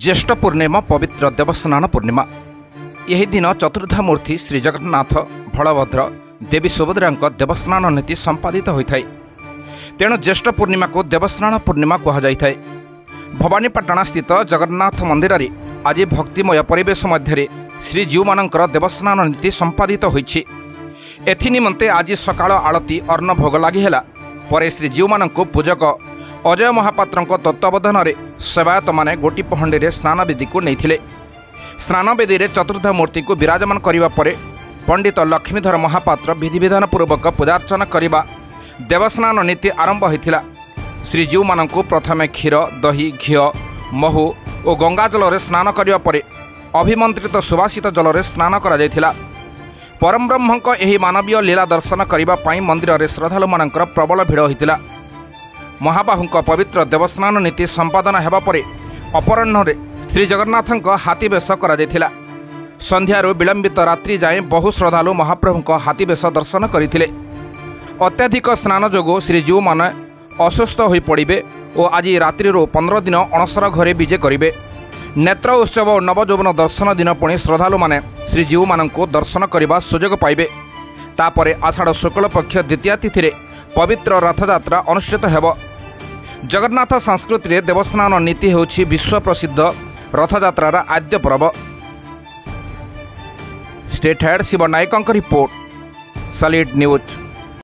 ज्येष्ठ पूर्णिमा पवित्र देवस्नान पूर्णिमा। यही दिन चतुर्धा मूर्ति श्री जगन्नाथ बलभद्र देवी सुभद्रा देवस्नान नीति संपादित होता है। तेणु ज्येष्ठ पूर्णिमा को देवस्नान पूर्णिमा कहुए। भवानीपाटना स्थित जगन्नाथ मंदिर में आज भक्तिमय परिवेश मध्य श्रीजीव मानकर देवस्नान नीति संपादित होइछि। एथिनिमंते आज सकाळ आळती अर्ण भोग लागि ହେଲା ପରେ श्रीजीव मानक पूजक अजय महापात्र तत्वावधान में सेवायत माने गोटी पहंडी रे स्नान विधि को नहीं। स्नान वेदी रे चतुर्धा मूर्ति को विराजमान करिबा परे पंडित लक्ष्मीधर महापात्र विधिविधान पूर्वक पूजार्चना करिबा देवस्नान नीति आरंभ होइथिला। श्रीजीव मानक प्रथमे क्षीर दही घी महू और गंगाजल रे स्नान करिबा परे अभिमंत्रित सुवासित जल रे स्नान करा जायथिला। परम ब्रह्मक एही मानवीय लीला दर्शन करिबा पई मंदिर रे श्रद्धालु मानकर प्रबल भिड़ होइथिला। महाबाहुंक पवित्र देवस्नान नीति संपादन हेबा परे अपराह्न श्री जगन्नाथंक हाथी बेश करा जायथिला। संध्यारू विलंबित रात्रि जाए बहु श्रद्धालु महाप्रभुंक हाथी बेश दर्शन करथिले। अत्याधिक स्नान जोगु श्रीजीव माने अस्वस्थ होई पड़िबे और आज रात्रि 15 दिन अणसर घरे विजे करिबे। नेत्र उत्सव और नवजौवन दर्शन दिन पुणी श्रद्धालु माने श्रीजीव मानंको दर्शन करने सुजोग पाइबे। तापरे आषाढ़ शुक्ल पक्ष द्वितीया तिथि रे पवित्र रथयात्रा अनुष्ठित हेब। जगन्नाथ संस्कृति रे देवस्नान नीति होछि विश्व प्रसिद्ध रथयात्रार आद्य पर्व। स्टेट हेड शिव नायकंक रिपोर्ट, सलिड न्यूज।